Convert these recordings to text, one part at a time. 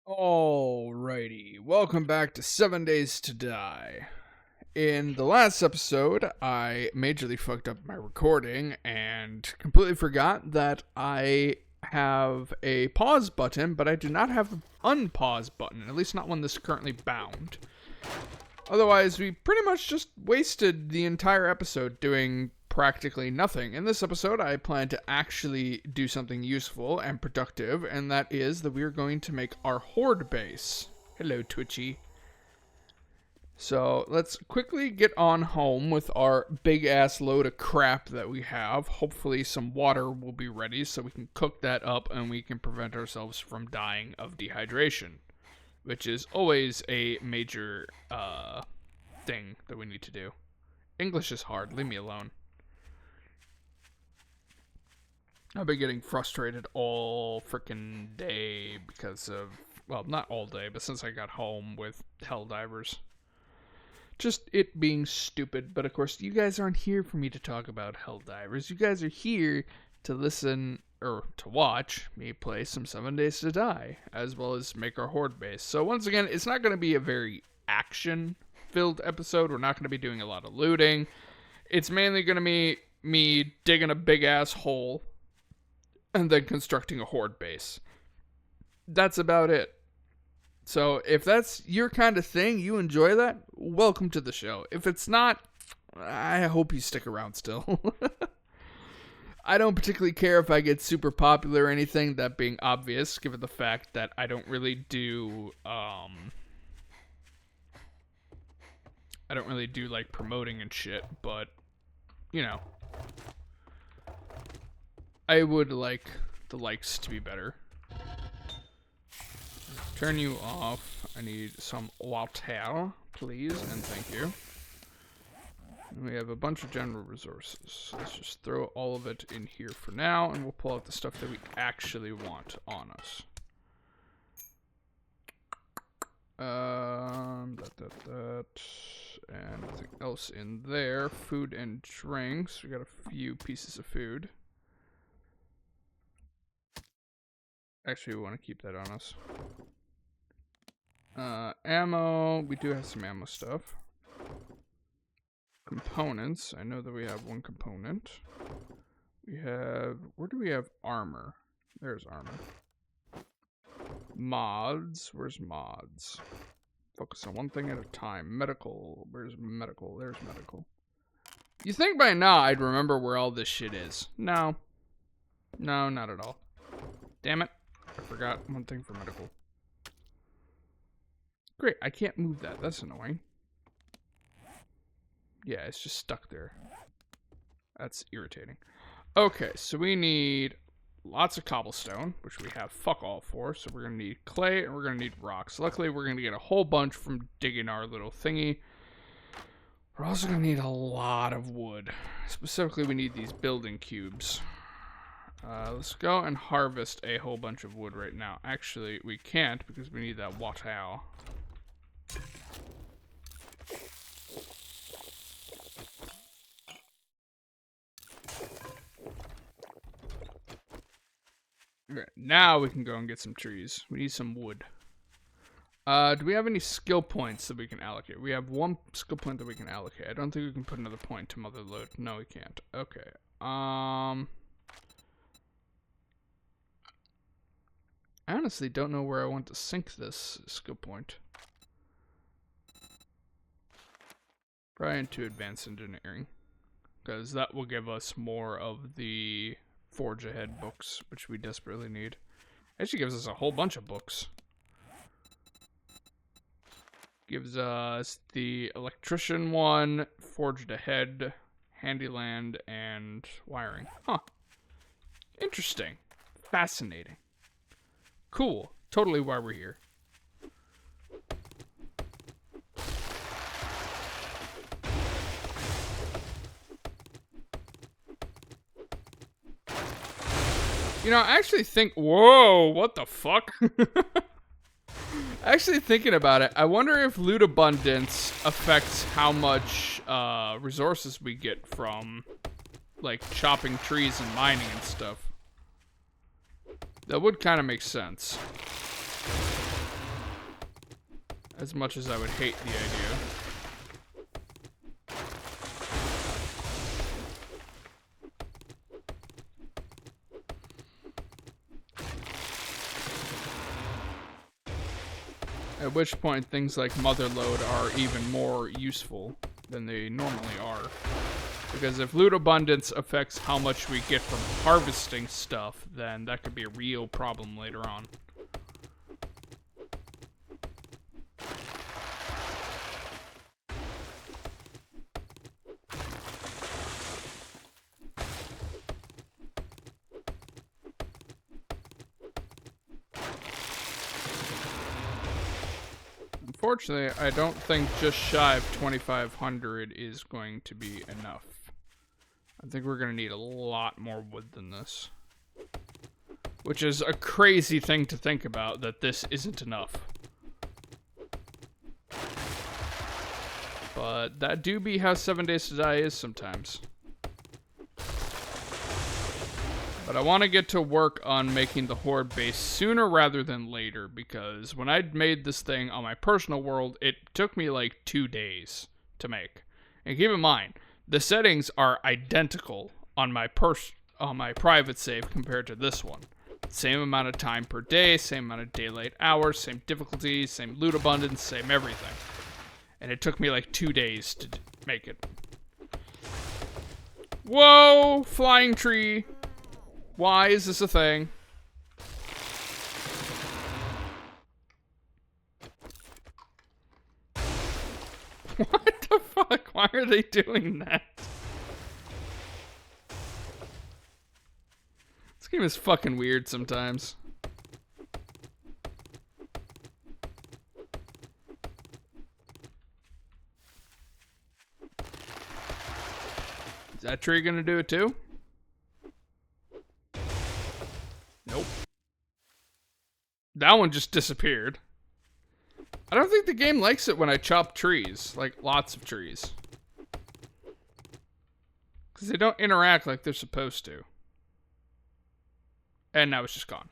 Alrighty, welcome back to 7 Days to Die. In the last episode, I majorly fucked up my recording and completely forgot that I have a pause button, but I do not have an unpause button, at least not one that's currently bound. Otherwise, we pretty much just wasted the entire episode doing practically nothing. In this episode, I plan to actually do something useful and productive, and that is that we are going to make our horde base. Hello, Twitchy. So let's quickly get on home with our big-ass load of crap that we have. Hopefully some water will be ready so we can cook that up and we can prevent ourselves from dying of dehydration, which is always a major thing that we need to do. English is hard. Leave me alone. I've been getting frustrated all freaking day because of, well, not all day, but since I got home with Helldivers. Just it being stupid, but of course you guys aren't here for me to talk about Helldivers. You guys are here to listen, or to watch me play some 7 Days to Die, as well as make our horde base. So once again, it's not going to be a very action-filled episode. We're not going to be doing a lot of looting. It's mainly going to be me digging a big-ass hole and then constructing a horde base. That's about it. So if that's your kind of thing, you enjoy that, welcome to the show. If it's not, I hope you stick around still. I don't particularly care if I get super popular or anything, that being obvious, given the fact that I don't really do, like promoting and shit, but, you know. I would like the likes to be better. Turn you off. I need some water, please, and thank you. And we have a bunch of general resources. Let's just throw all of it in here for now, and we'll pull out the stuff that we actually want on us. And nothing else in there. Food and drinks. We got a few pieces of food. Actually, we want to keep that on us. Ammo. We do have some ammo stuff. Components. I know that we have one component. We have... Where do we have armor? There's armor. Mods. Where's mods? Focus on one thing at a time. Medical. Where's medical? There's medical. You think by now I'd remember where all this shit is. No. No, not at all. Damn it. I forgot one thing for medical. Great, I can't move that. That's annoying. Yeah, it's just stuck there. That's irritating. Okay, so we need lots of cobblestone, which we have fuck all for. So we're going to need clay and we're going to need rocks. Luckily, we're going to get a whole bunch from digging our little thingy. We're also going to need a lot of wood. Specifically, we need these building cubes. Let's go and harvest a whole bunch of wood right now. Actually, we can't because we need that water. Okay, now we can go and get some trees. We need some wood. Do we have any skill points that we can allocate? We have one skill point that we can allocate. I don't think we can put another point to mother load. No, we can't. Okay. I honestly don't know where I want to sink this skill point. Probably into advanced engineering, because that will give us more of the Forge Ahead books, which we desperately need. It actually gives us a whole bunch of books. Gives us the electrician one, Forged Ahead, Handyland, and wiring. Huh. Interesting. Fascinating. Cool. Totally why we're here. You know, I actually think... Whoa, what the fuck? Actually thinking about it, I wonder if loot abundance affects how much resources we get from, like, chopping trees and mining and stuff. That would kind of make sense. as much as I would hate the idea. At which point, things like Motherload are even more useful than they normally are. Because if loot abundance affects how much we get from harvesting stuff, then that could be a real problem later on. Unfortunately, I don't think just shy of 2,500 is going to be enough. I think we're going to need a lot more wood than this. Which is a crazy thing to think about, that this isn't enough. But that do be how 7 Days to Die is sometimes. But I want to get to work on making the horde base sooner rather than later, because when I made this thing on my personal world, it took me like 2 days to make. And keep in mind, the settings are identical on my private save compared to this one. Same amount of time per day, same amount of daylight hours, same difficulty, same loot abundance, same everything. And it took me like 2 days to make it. Whoa! Flying tree! Why is this a thing? What the fuck? Why are they doing that? This game is fucking weird sometimes. Is that tree gonna do it too? Nope. That one just disappeared. I don't think the game likes it when I chop trees. Like, lots of trees. Because they don't interact like they're supposed to. And now it's just gone.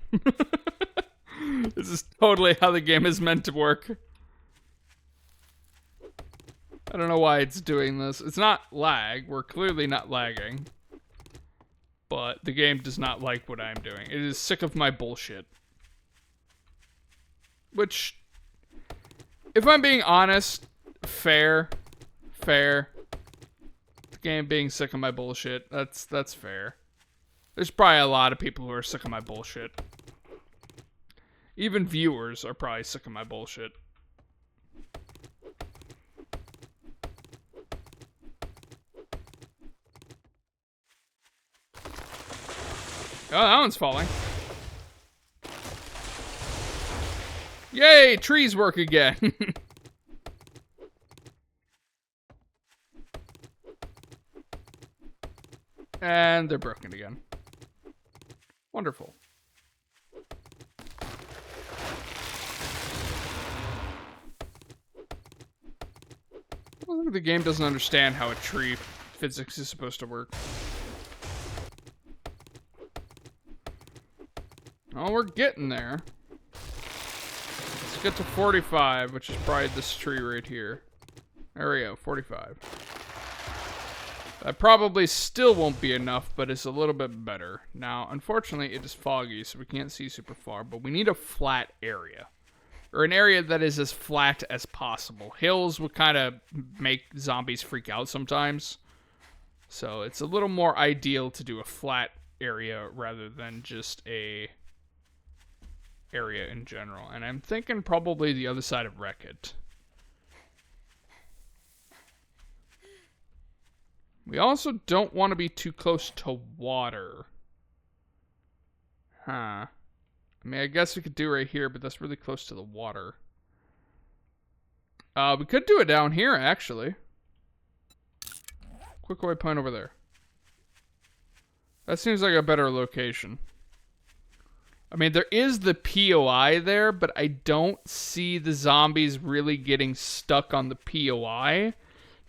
This is totally how the game is meant to work. I don't know why it's doing this. It's not lag. We're clearly not lagging. But the game does not like what I'm doing. It is sick of my bullshit. Which, if I'm being honest, fair. The game being sick of my bullshit, that's fair. There's probably a lot of people who are sick of my bullshit. Even viewers are probably sick of my bullshit. Oh, that one's falling. Yay, trees work again. And they're broken again. Wonderful. I think the game doesn't understand how a tree physics is supposed to work. Oh, we're getting there. Let's get to 45, which is probably this tree right here. There we go, 45. That probably still won't be enough, but it's a little bit better. Now, unfortunately, it is foggy, so we can't see super far, but we need a flat area. Or an area that is as flat as possible. Hills would kind of make zombies freak out sometimes. So it's a little more ideal to do a flat area rather than just a area in general. And I'm thinking probably the other side of Wreck-It. We also don't want to be too close to water. Huh. I mean, I guess we could do right here, but that's really close to the water. We could do it down here, actually. Quick waypoint over there. That seems like a better location. I mean, there is the POI there, but I don't see the zombies really getting stuck on the POI.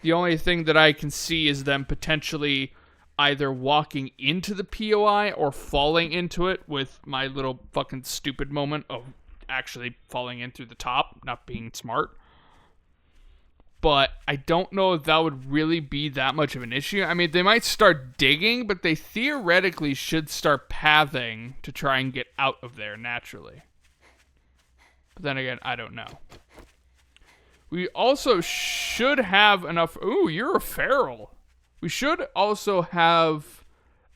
The only thing that I can see is them potentially either walking into the POI or falling into it, with my little fucking stupid moment of actually falling in through the top, not being smart. but I don't know if that would really be that much of an issue. I mean, they might start digging, but they theoretically should start pathing to try and get out of there naturally. But then again, I don't know. We also should have enough... Ooh, you're a feral. We should also have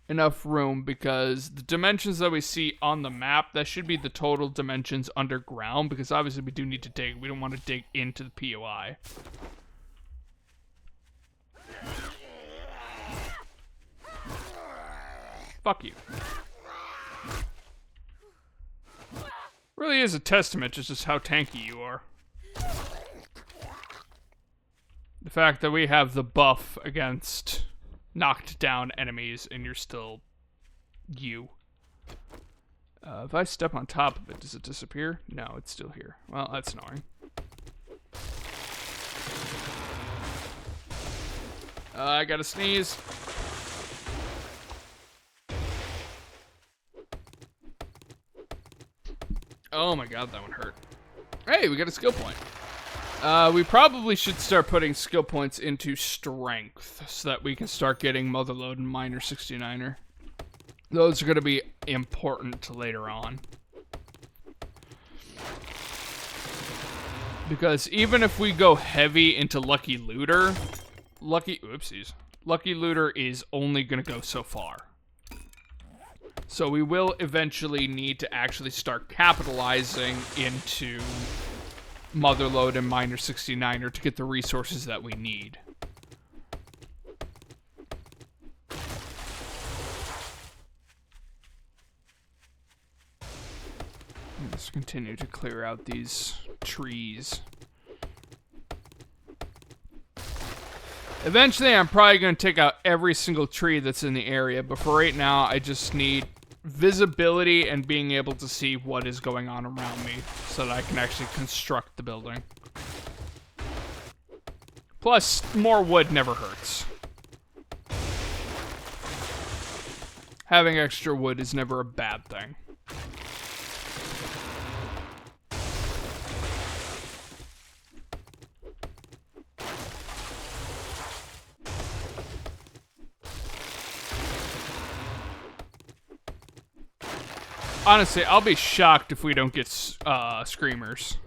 enough room because the dimensions that we see on the map, that should be the total dimensions underground, because obviously we do need to dig. We don't want to dig into the POI. Fuck you. Really is a testament to just how tanky you are. The fact that we have the buff against knocked down enemies and you're still you. If I step on top of it, does it disappear? No, it's still here. Well, that's annoying. I gotta sneeze. Oh my god, that one hurt. Hey, we got a skill point. We probably should start putting skill points into strength so that we can start getting Motherlode and Miner 69er. Those are going to be important later on. Because even if we go heavy into Lucky Looter, Lucky Looter is only going to go so far. So we will eventually need to actually start capitalizing into Motherlode and Miner 69er to get the resources that we need. Let's continue to clear out these trees. Eventually, I'm probably going to take out every single tree that's in the area, but for right now, I just need visibility and being able to see what is going on around me so that I can actually construct the building. Plus, more wood never hurts. Having extra wood is never a bad thing. Honestly, I'll be shocked if we don't get screamers.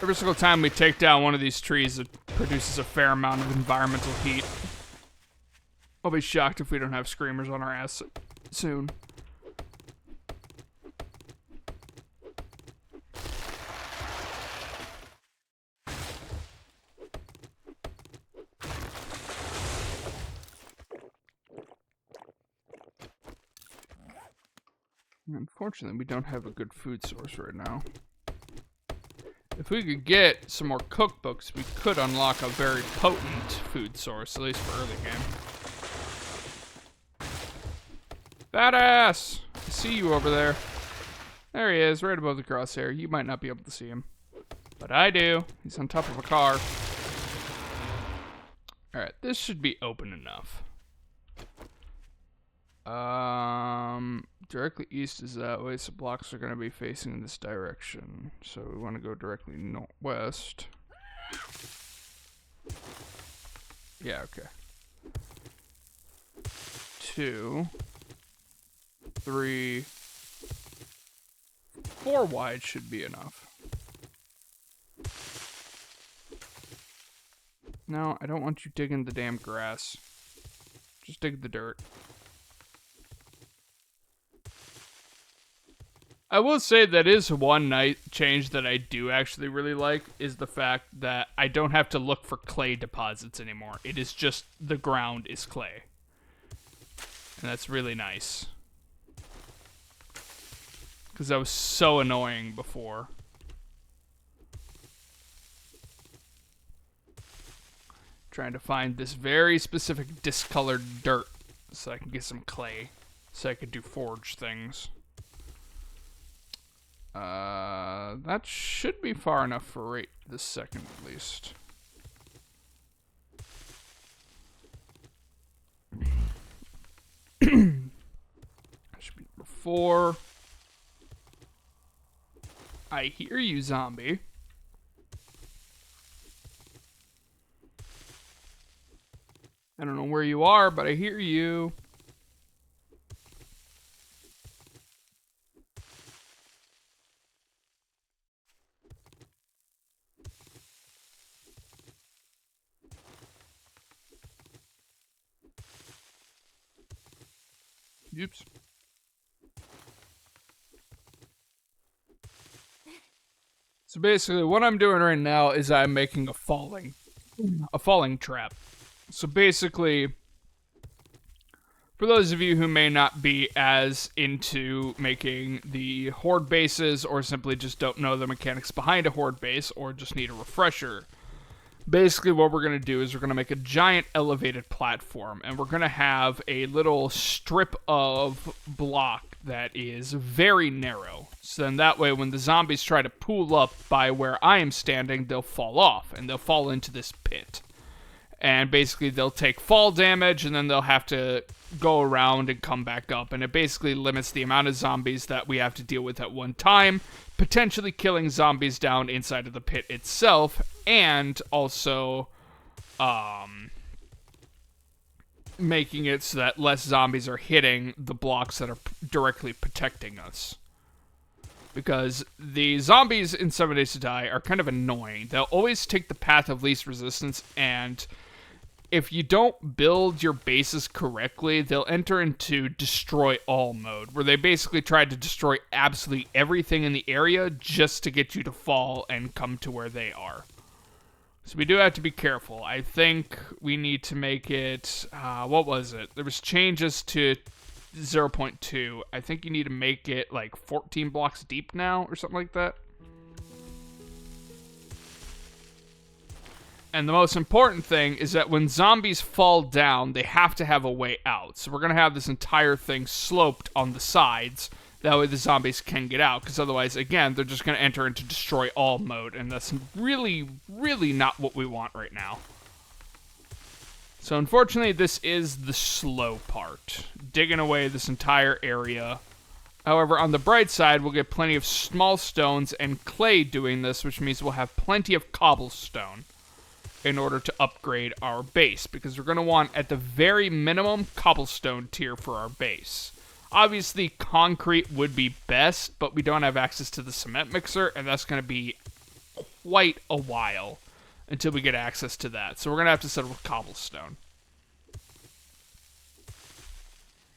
Every single time we take down one of these trees, it produces a fair amount of environmental heat. I'll be shocked if we don't have screamers on our ass soon. Unfortunately, we don't have a good food source right now. If we could get some more cookbooks, we could unlock a very potent food source, at least for early game. Badass! I see you over there. There he is, right above the crosshair. You might not be able to see him, but I do. He's on top of a car. Alright, this should be open enough. Directly east is that way, so blocks are going to be facing in this direction. So we want to go directly northwest. Yeah, okay. 2, 3, 4 wide should be enough. No, I don't want you digging the damn grass. Just dig the dirt. I will say that is one nice change that I do actually really like, is the fact that I don't have to look for clay deposits anymore. It is just the ground is clay. And that's really nice. Because that was so annoying before. Trying to find this very specific discolored dirt so I can get some clay. So I could do forge things. That should be far enough for right this second, at least. Should be before. I hear you, zombie. where you are, but I hear you. Oops. So basically, what I'm doing right now is I'm making a falling trap. So basically, for those of you who may not be as into making the horde bases, or simply just don't know the mechanics behind a horde base, or just need a refresher, basically what we're going to do is we're going to make a giant elevated platform, and we're going to have a little strip of block that is very narrow. So then that way when the zombies try to pool up by where I am standing, they'll fall off, and they'll fall into this pit. And basically they'll take fall damage, and then they'll have to go around and come back up. And it basically limits the amount of zombies that we have to deal with at one time, potentially killing zombies down inside of the pit itself, and also making it so that less zombies are hitting the blocks that are directly protecting us. Because the zombies in 7 Days to Die are kind of annoying. They'll always take the path of least resistance, and if you don't build your bases correctly, they'll enter into destroy all mode, where they basically try to destroy absolutely everything in the area just to get you to fall and come to where they are. So we do have to be careful. I think we need to make it, what was it? There was changes to 0.2. I think you need to make it like 14 blocks deep now, or something like that. And the most important thing is that when zombies fall down, they have to have a way out. So we're going to have this entire thing sloped on the sides. That way the zombies can get out. Because otherwise, again, they're just going to enter into destroy all mode. And that's really, really not what we want right now. So unfortunately, this is the slow part. Digging away this entire area. However, on the bright side, we'll get plenty of small stones and clay doing this, which means we'll have plenty of cobblestone in order to upgrade our base, because we're going to want, at the very minimum, cobblestone tier for our base. Obviously, concrete would be best, but we don't have access to the cement mixer, and that's going to be quite a while until we get access to that. So we're going to have to settle with cobblestone.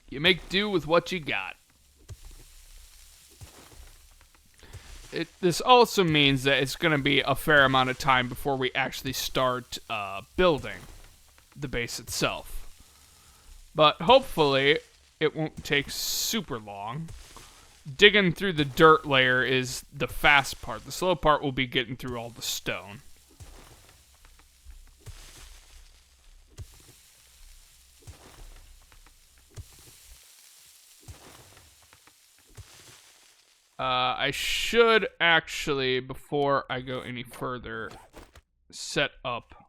You make do with what you got. This also means that it's going to be a fair amount of time before we actually start building the base itself. But hopefully, it won't take super long. Digging through the dirt layer is the fast part. The slow part will be getting through all the stone. I should actually, before I go any further, set up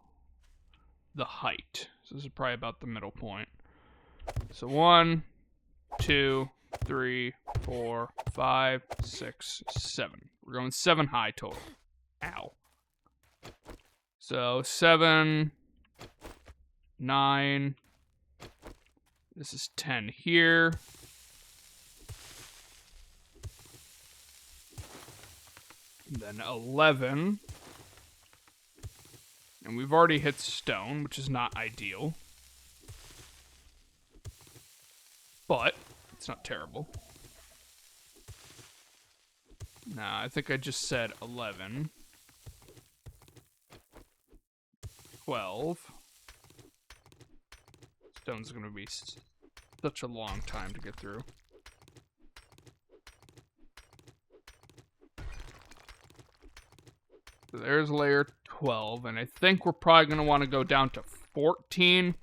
the height. So this is probably about the middle point. So 1, 2, 3, 4, 5, 6, 7. We're going 7 high total. Ow. So 7, 9. This is 10 here. Then 11. And we've already hit stone, which is not ideal. But it's not terrible. Nah, I think I just said 11. 12. Stone's going to be such a long time to get through. So there's layer 12, and I think we're probably going to want to go down to 14.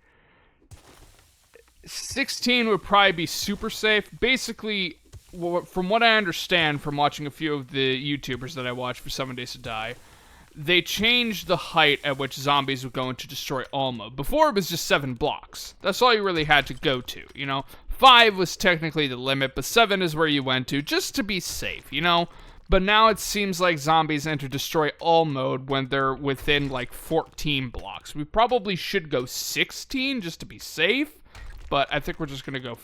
16 would probably be super safe. Basically, from what I understand from watching a few of the YouTubers that I watch for 7 Days to Die, they changed the height at which zombies would go into destroy all mode. Before, it was just 7 blocks. That's all you really had to go to, you know? 5 was technically the limit, but 7 is where you went to, just to be safe, you know? But now it seems like zombies enter destroy all mode when they're within like 14 blocks. We probably should go 16 just to be safe, but I think we're just going to go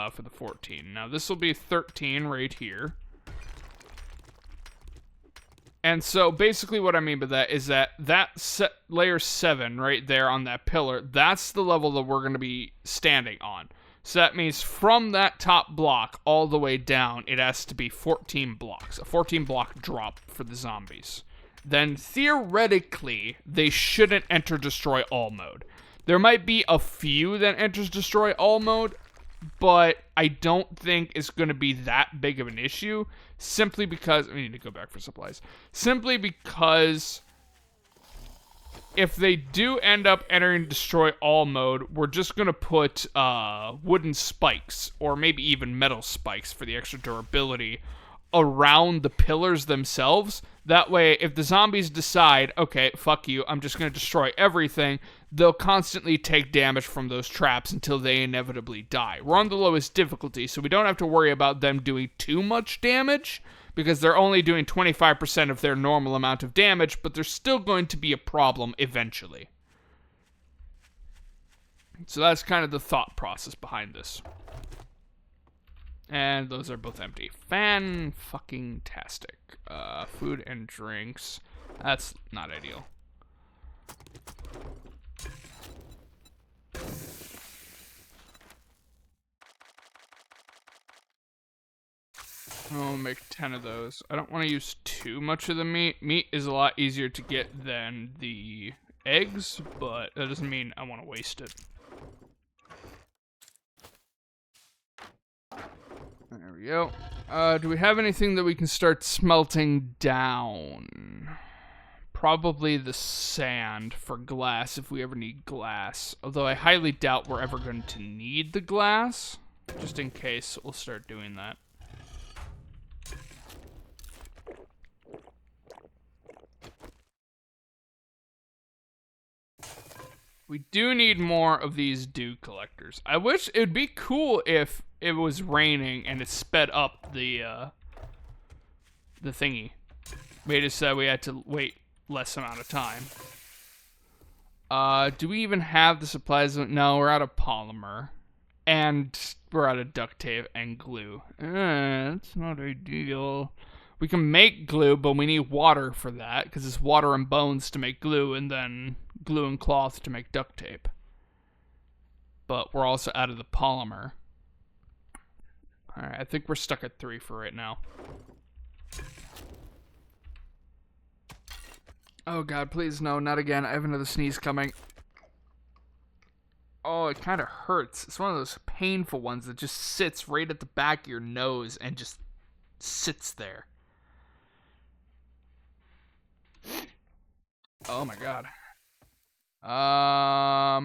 for the 14. Now this will be 13 right here. And so basically what I mean by that is that layer 7 right there on that pillar, that's the level that we're going to be standing on. So that means from that top block all the way down, it has to be 14 blocks. A 14 block drop for the zombies. Then theoretically, they shouldn't enter destroy all mode. There might be a few that enters destroy all mode, but I don't think it's going to be that big of an issue. Simply because... I need to go back for supplies. Simply because... if they do end up entering destroy all mode, we're just going to put wooden spikes, or maybe even metal spikes for the extra durability, around the pillars themselves. That way, if the zombies decide, okay, fuck you, I'm just going to destroy everything, they'll constantly take damage from those traps until they inevitably die. We're on the lowest difficulty, so we don't have to worry about them doing too much damage, because they're only doing 25% of their normal amount of damage, but there's still going to be a problem eventually. So that's kind of the thought process behind this. And those are both empty. Fan-fucking-tastic. Food and drinks. That's not ideal. I'll make 10 of those. I don't want to use too much of the meat. Meat is a lot easier to get than the eggs, but that doesn't mean I want to waste it. There we go. Do we have anything that we can start smelting down? Probably the sand for glass if we ever need glass. Although I highly doubt we're ever going to need the glass. Just in case, we'll start doing that. We do need more of these dew collectors. I wish it'd be cool if it was raining and it sped up the thingy. Made it so we had to wait less amount of time. Do we even have the supplies? No, we're out of polymer. And we're out of duct tape and glue. That's not ideal. We can make glue, but we need water for that, because it's water and bones to make glue, and then glue and cloth to make duct tape. But we're also out of the polymer. Alright, I think we're stuck at 3 for right now. Oh god, please no, not again. I have another sneeze coming. Oh, it kind of hurts. It's one of those painful ones that just sits right at the back of your nose and just sits there. Oh my god.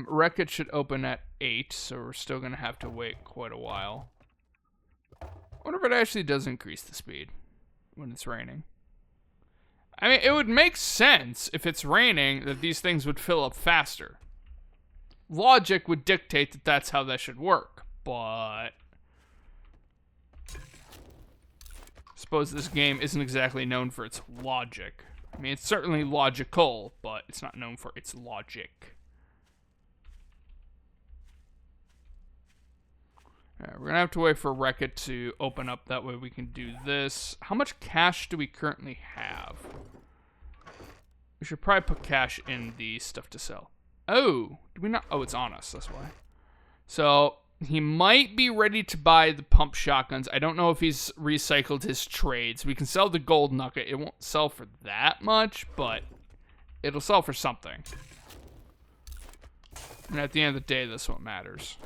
Wreck-It should open at 8, so we're still gonna have to wait quite a while. I wonder if it actually does increase the speed when it's raining. I mean, it would make sense if it's raining that these things would fill up faster. Logic would dictate that that's how that should work, but I suppose this game isn't exactly known for its logic. I mean, it's certainly logical, but it's not known for its logic. Alright, we're gonna have to wait for Wreck-It to open up, that way we can do this. How much cash do we currently have? We should probably put cash in the stuff to sell. Oh, do we not? Oh, it's on us, that's why. So, he might be ready to buy the pump shotguns. I don't know if he's recycled his trades. We can sell the gold nugget. It won't sell for that much, but it'll sell for something. And at the end of the day, that's what matters.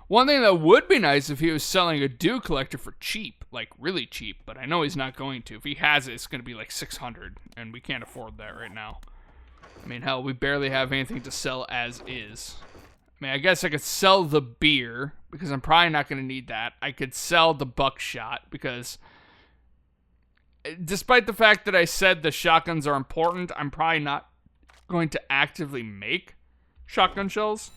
One thing that would be nice if he was selling a dew collector for cheap, like really cheap, but I know he's not going to. If he has it, it's going to be like 600, and we can't afford that right now. I mean, hell, we barely have anything to sell as is. I mean, I guess I could sell the beer, because I'm probably not going to need that. I could sell the buckshot, because despite the fact that I said the shotguns are important, I'm probably not going to actively make shotgun shells.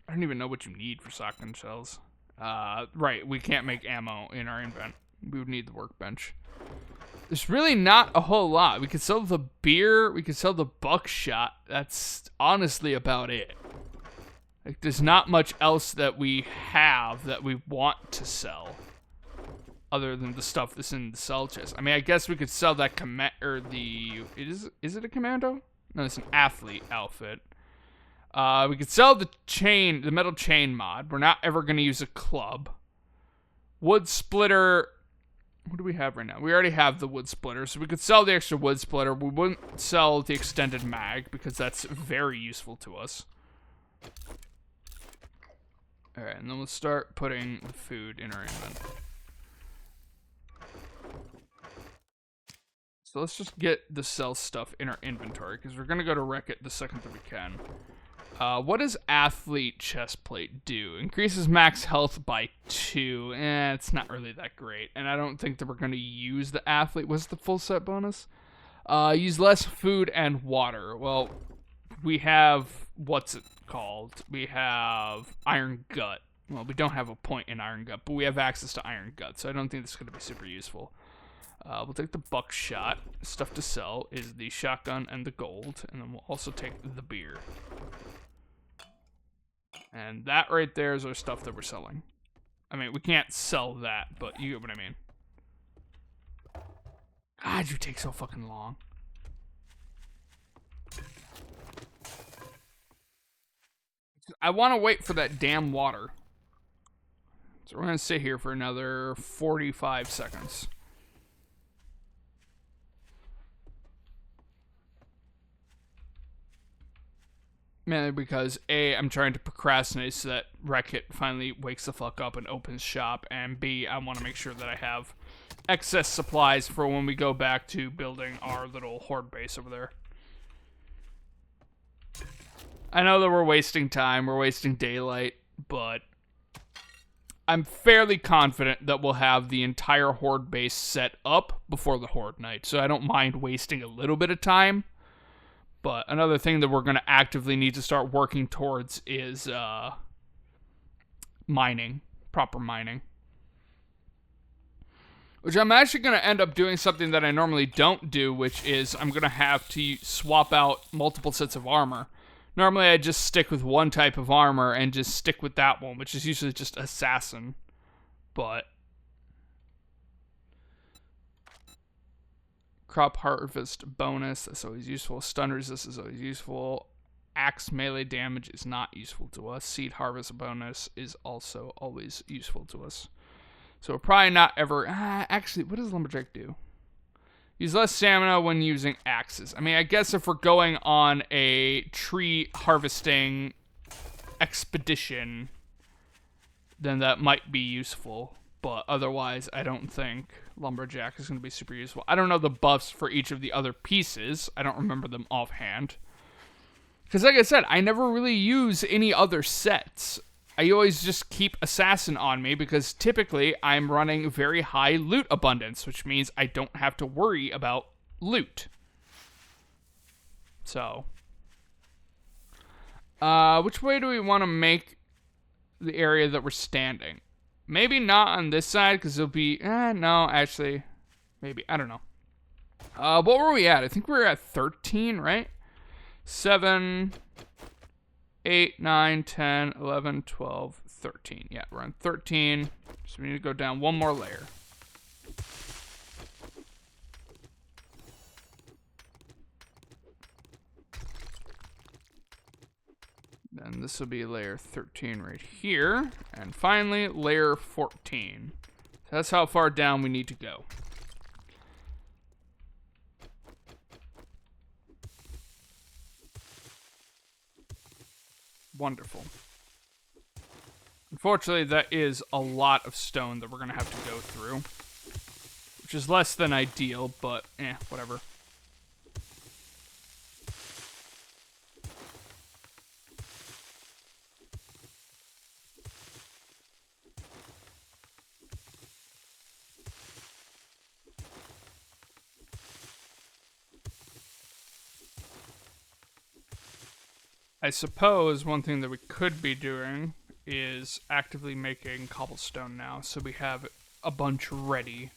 I don't even know what you need for shotgun shells. Right, we can't make ammo in our invent. we would need the workbench. There's really not a whole lot. We could sell the beer. We could sell the buckshot. That's honestly about it. Like, there's not much else that we have that we want to sell. Other than the stuff that's in the sell chest. I mean, I guess we could sell that is it a commando? No, it's an athlete outfit. We could sell the metal chain mod. We're not ever going to use a club. Wood splitter. What do we have right now? We already have the wood splitter, so we could sell the extra wood splitter. We wouldn't sell the extended mag because that's very useful to us. Alright, and then we'll start putting the food in our inventory. So let's just get the sell stuff in our inventory, because we're going to go to wreck it the second that we can. What does athlete chestplate do? Increases max health by 2. It's not really that great. And I don't think that we're going to use the athlete. What's the full set bonus? Use less food and water. Well, we have, what's it called? We have Iron Gut. Well, we don't have a point in Iron Gut, but we have access to Iron Gut, so I don't think this is going to be super useful. We'll take the buckshot. Stuff to sell is the shotgun and the gold, and then we'll also take the beer. And that right there is our stuff that we're selling. I mean, we can't sell that, but you get what I mean. God, you take so fucking long. I want to wait for that damn water. So we're going to sit here for another 45 seconds. Mainly because, A, I'm trying to procrastinate so that Wreck-It finally wakes the fuck up and opens shop, and B, I want to make sure that I have excess supplies for when we go back to building our little horde base over there. I know that we're wasting time, we're wasting daylight, but I'm fairly confident that we'll have the entire horde base set up before the horde night, so I don't mind wasting a little bit of time. But another thing that we're going to actively need to start working towards is mining, proper mining. Which I'm actually going to end up doing something that I normally don't do, which is I'm going to have to swap out multiple sets of armor. Normally I just stick with one type of armor and just stick with that one, which is usually just assassin. But crop harvest bonus, that's always useful. Stun resist is always useful. Axe melee damage is not useful to us. Seed harvest bonus is also always useful to us. So we're probably not ever... actually, what does Lumberjack do? Use less stamina when using axes. I mean, I guess if we're going on a tree harvesting expedition, then that might be useful. But otherwise, I don't think Lumberjack is going to be super useful. I don't know the buffs for each of the other pieces. I don't remember them offhand. Because like I said, I never really use any other sets. I always just keep Assassin on me because typically I'm running very high loot abundance, which means I don't have to worry about loot. So, which way do we want to make the area that we're standing? Maybe not on this side, because it'll be... no, actually. Maybe. I don't know. What were we at? I think we were at 13, right? 7, 8, 9, 10, 11, 12, 13. Yeah, we're on 13. So we need to go down one more layer. Then this will be layer 13 right here. And finally, layer 14. So that's how far down we need to go. Wonderful. Unfortunately, that is a lot of stone that we're going to have to go through. Which is less than ideal, but whatever. I suppose one thing that we could be doing is actively making cobblestone now, so we have a bunch ready.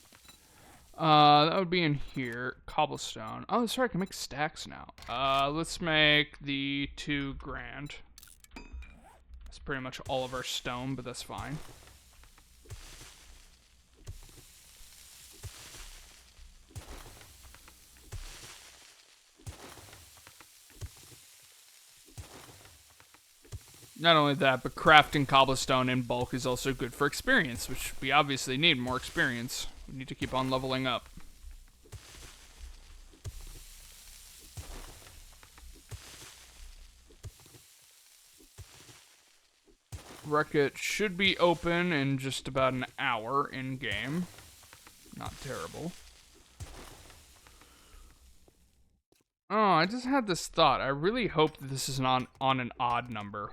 That would be in here. Cobblestone. Oh, that's right, I can make stacks now. Let's make the 2 grand. That's pretty much all of our stone, but that's fine. Not only that, but crafting cobblestone in bulk is also good for experience, which we obviously need more experience. We need to keep on leveling up. Wreck-It should be open in just about an hour in-game. Not terrible. Oh, I just had this thought. I really hope that this is on an odd number.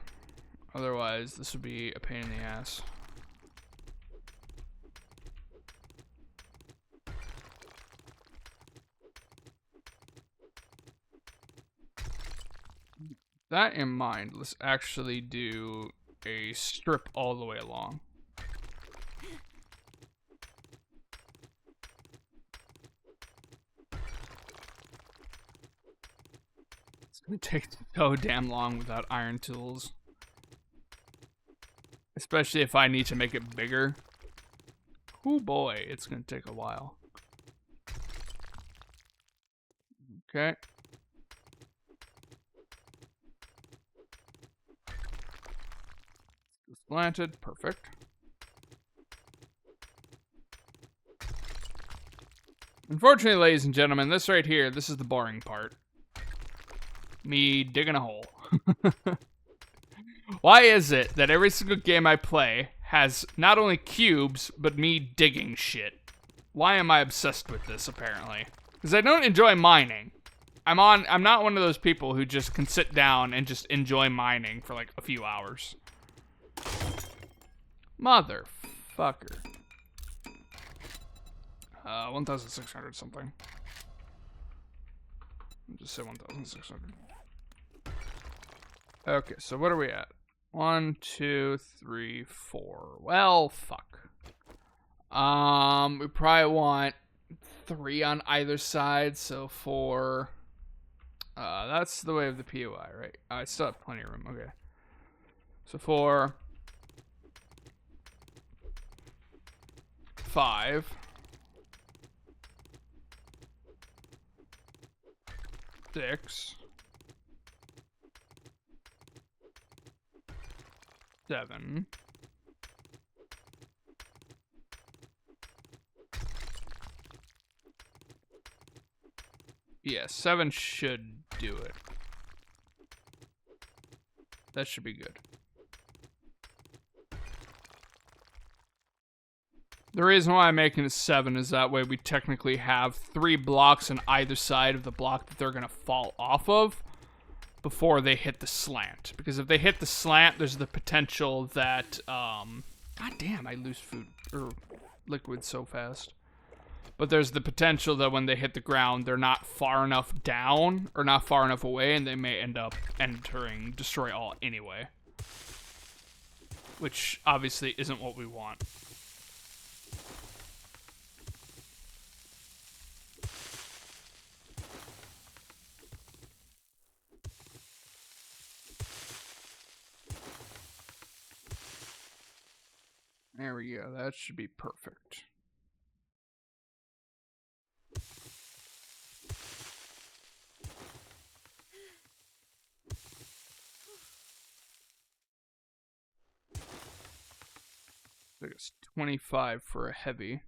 Otherwise, this would be a pain in the ass. That in mind, let's actually do a strip all the way along. It's gonna take so damn long without iron tools. Especially if I need to make it bigger. Oh boy, it's gonna take a while. Okay. It's planted, perfect. Unfortunately, ladies and gentlemen, this right here, this is the boring part. Me digging a hole. Why is it that every single game I play has not only cubes, but me digging shit? Why am I obsessed with this, apparently? Because I don't enjoy mining. I'm not one of those people who just can sit down and just enjoy mining for like a few hours. Motherfucker. 1,600 something. I'll just say 1,600. Okay, so what are we at? 1, 2, 3, 4. Well, fuck. We probably want 3 on either side, so 4. That's the way of the POI, right? I still have plenty of room. Okay. So 4, 5, 6, 7. Yeah, 7 should do it. That should be good. The reason why I'm making it 7 is that way we technically have 3 blocks on either side of the block that they're going to fall off of before they hit the slant. Because if they hit the slant, there's the potential that, God damn, I lose food, or liquid so fast. But there's the potential that when they hit the ground, they're not far enough down, or not far enough away, and they may end up entering Destroy All anyway. Which, obviously, isn't what we want. There we go, that should be perfect. I think it's 25 for a heavy.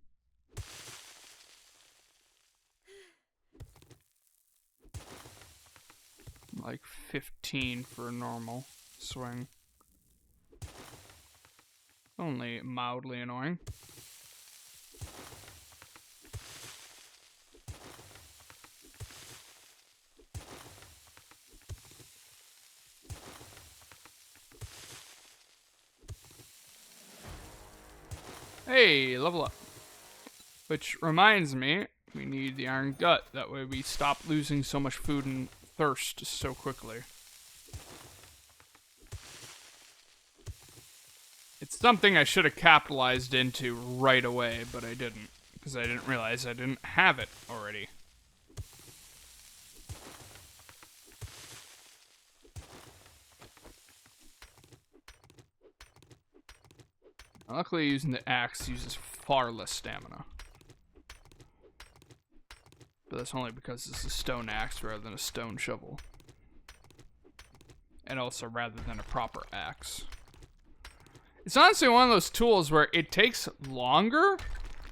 Like 15 for a normal swing. Only mildly annoying. Hey, level up. Which reminds me, we need the iron gut. That way we stop losing so much food and thirst so quickly. It's something I should have capitalized into right away, but I didn't. Because I didn't realize I didn't have it already. Luckily, using the axe uses far less stamina. But that's only because it's a stone axe rather than a stone shovel. And also rather than a proper axe. It's honestly one of those tools where it takes longer,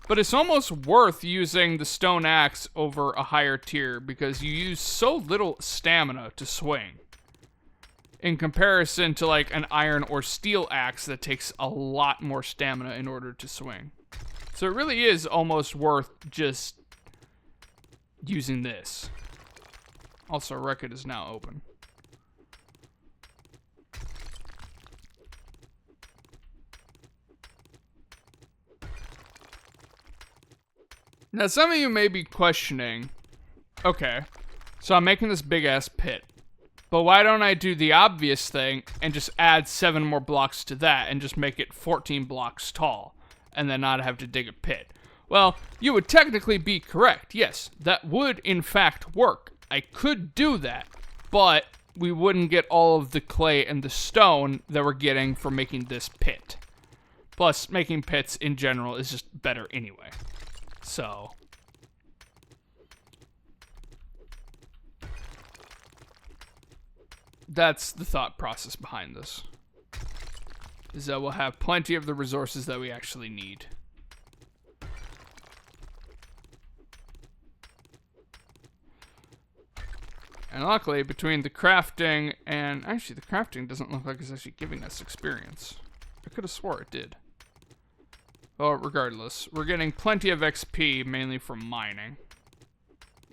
but it's almost worth using the stone axe over a higher tier because you use so little stamina to swing. In comparison to like an iron or steel axe that takes a lot more stamina in order to swing. So it really is almost worth just using this. Also, record is now open. Now, some of you may be questioning, okay, so I'm making this big ass pit. But why don't I do the obvious thing and just add 7 more blocks to that and just make it 14 blocks tall and then not have to dig a pit? Well, you would technically be correct. Yes, that would in fact work. I could do that, but we wouldn't get all of the clay and the stone that we're getting from making this pit. Plus, making pits in general is just better anyway. So... that's the thought process behind this. Is that we'll have plenty of the resources that we actually need. And luckily, between the crafting and... actually, the crafting doesn't look like it's actually giving us experience. I could have swore it did. Well, regardless, we're getting plenty of XP, mainly from mining.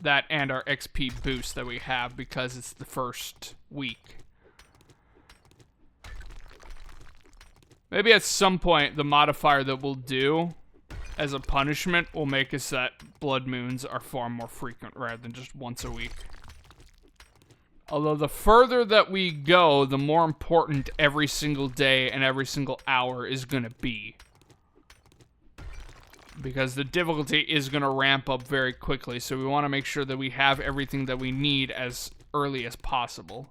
That and our XP boost that we have because it's the first week. Maybe at some point, the modifier that we'll do as a punishment will make us that blood moons are far more frequent rather than just once a week. Although the further that we go, the more important every single day and every single hour is going to be. Because the difficulty is going to ramp up very quickly, so we want to make sure that we have everything that we need as early as possible.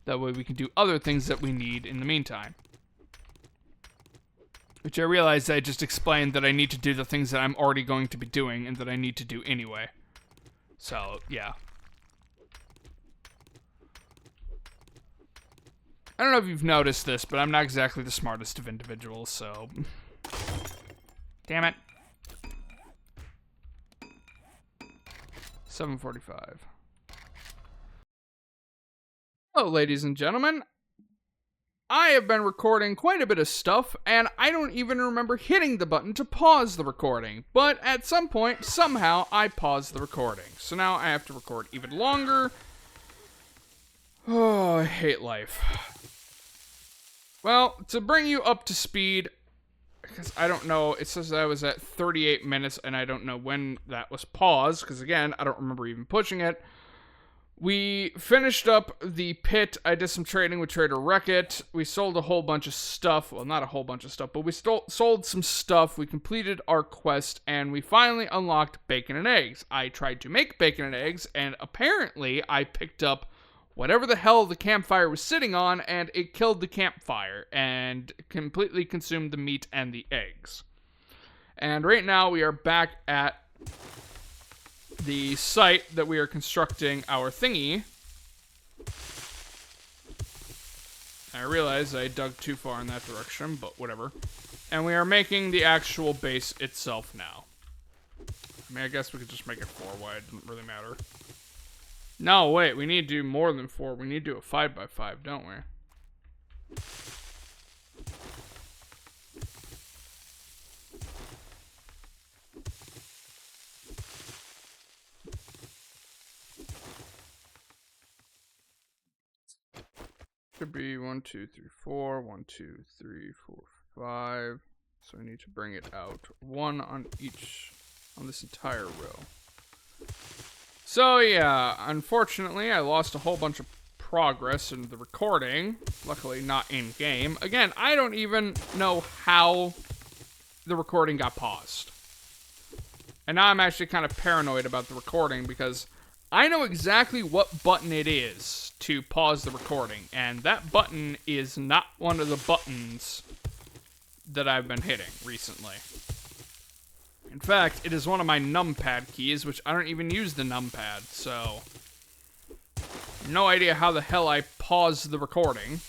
That way we can do other things that we need in the meantime. Which I realized I just explained that I need to do the things that I'm already going to be doing and that I need to do anyway. So, yeah. I don't know if you've noticed this, but I'm not exactly the smartest of individuals, so... damn it. 7:45. Hello, ladies and gentlemen. I have been recording quite a bit of stuff, and I don't even remember hitting the button to pause the recording. But at some point, somehow, I paused the recording. So now I have to record even longer. Oh, I hate life. Well, to bring you up to speed... because I don't know, it says that I was at 38 minutes, and I don't know when that was paused, because again, I don't remember even pushing it. We finished up the pit. I did some trading with Trader Wreck-It. We sold a whole bunch of stuff. Well, not a whole bunch of stuff, but we sold some stuff. We completed our quest, and we finally unlocked bacon and eggs. I tried to make bacon and eggs, and apparently I picked up whatever the hell the campfire was sitting on, and it killed the campfire and completely consumed the meat and the eggs. And right now we are back at the site that we are constructing our thingy. I realize I dug too far in that direction, but whatever. And we are making the actual base itself now. I mean, I guess we could just make it 4 wide. It doesn't really matter. No, wait, we need to do more than 4. We need to do a 5x5, don't we? Should be 1, 2, 3, 4. 1, 2, 3, 4, 5. So I need to bring it out 1 on each, on this entire row. So yeah, unfortunately I lost a whole bunch of progress in the recording. Luckily, not in-game. Again, I don't even know how the recording got paused. And now I'm actually kind of paranoid about the recording because I know exactly what button it is to pause the recording. And that button is not one of the buttons that I've been hitting recently. In fact, it is one of my numpad keys, which I don't even use the numpad, so no idea how the hell I paused the recording.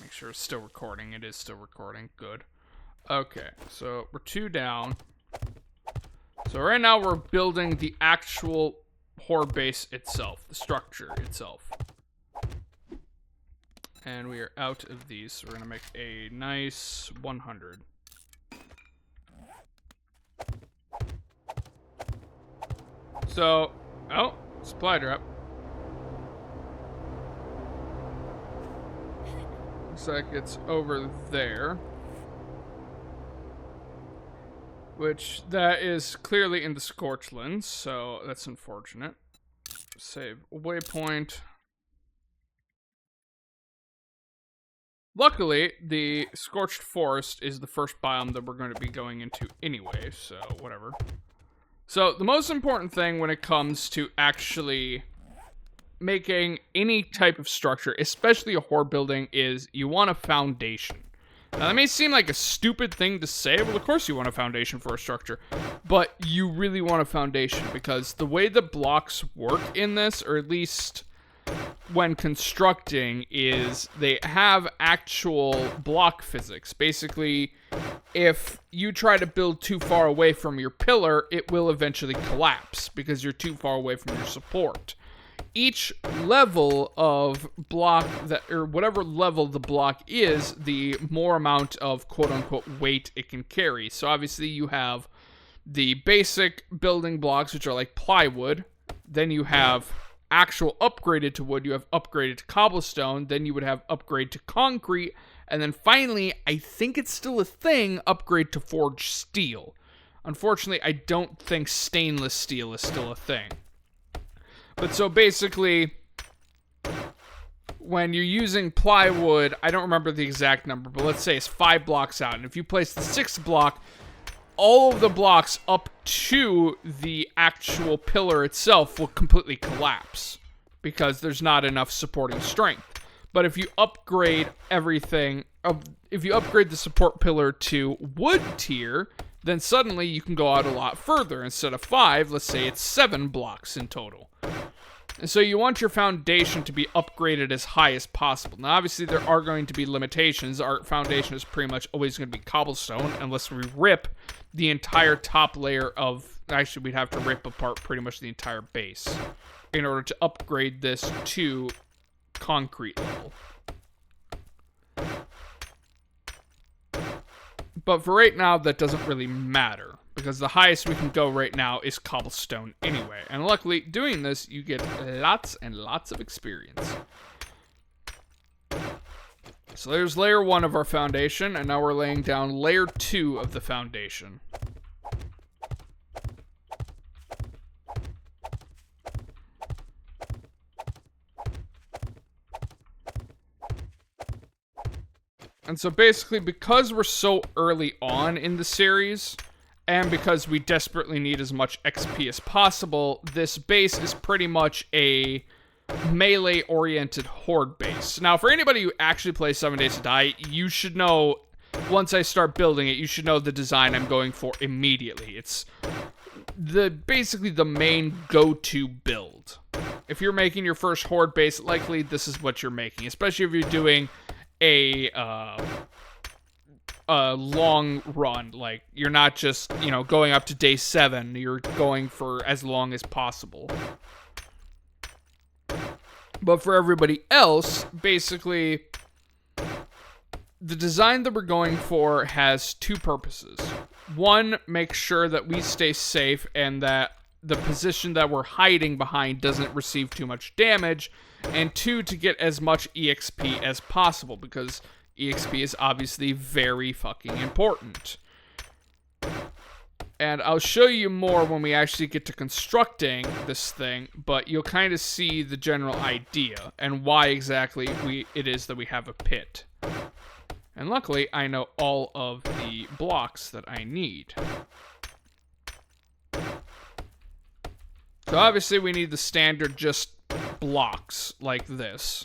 Make sure it's still recording. It is still recording. Good. Okay, so we're 2 down. So right now we're building the actual horde base itself, the structure itself. And we are out of these, so we're going to make a nice 100. So, oh, supply drop. Looks like it's over there. Which, that is clearly in the Scorchlands, so that's unfortunate. Save waypoint. Luckily, the Scorched Forest is the first biome that we're going to be going into anyway, so whatever. So, the most important thing when it comes to actually making any type of structure, especially a horde building, is you want a foundation. Now, that may seem like a stupid thing to say. Well, of course you want a foundation for a structure. But you really want a foundation because the way the blocks work in this, or at least when constructing, is they have actual block physics. Basically, if you try to build too far away from your pillar, it will eventually collapse because you're too far away from your support. Each level of block that, or whatever level the block is, the more amount of quote-unquote weight it can carry. So obviously you have the basic building blocks, which are like plywood. Then you have actual upgraded to wood. You have upgraded to cobblestone. Then you would have upgrade to concrete. And then finally, I think it's still a thing, upgrade to forged steel. Unfortunately, I don't think stainless steel is still a thing. But so basically, when you're using plywood, I don't remember the exact number, but let's say it's 5 blocks out. And if you place the 6th block, all of the blocks up to the actual pillar itself will completely collapse because there's not enough supporting strength. But if you upgrade everything, if you upgrade the support pillar to wood tier, then suddenly you can go out a lot further. Instead of 5, let's say it's 7 blocks in total. And so you want your foundation to be upgraded as high as possible. Now, obviously, there are going to be limitations. Our foundation is pretty much always going to be cobblestone unless we rip the entire top layer of... Actually, we'd have to rip apart pretty much the entire base in order to upgrade this to concrete level. But for right now, that doesn't really matter, because the highest we can go right now is cobblestone anyway. And luckily, doing this, you get lots and lots of experience. So there's layer 1 of our foundation, and now we're laying down layer 2 of the foundation. And so basically, because we're so early on in the series, and because we desperately need as much XP as possible, this base is pretty much a melee-oriented horde base. Now, for anybody who actually plays 7 Days to Die, you should know, once I start building it, you should know the design I'm going for immediately. It's basically the main go-to build. If you're making your first horde base, likely this is what you're making, especially if you're doing a long run. Like, you're not just, going up to day 7. You're going for as long as possible. But for everybody else, basically, the design that we're going for has 2 purposes. 1, make sure that we stay safe and that the position that we're hiding behind doesn't receive too much damage. And 2, to get as much EXP as possible, because EXP is obviously very fucking important. And I'll show you more when we actually get to constructing this thing, but you'll kind of see the general idea and why exactly it is that we have a pit. And luckily, I know all of the blocks that I need. So obviously we need the standard just blocks like this,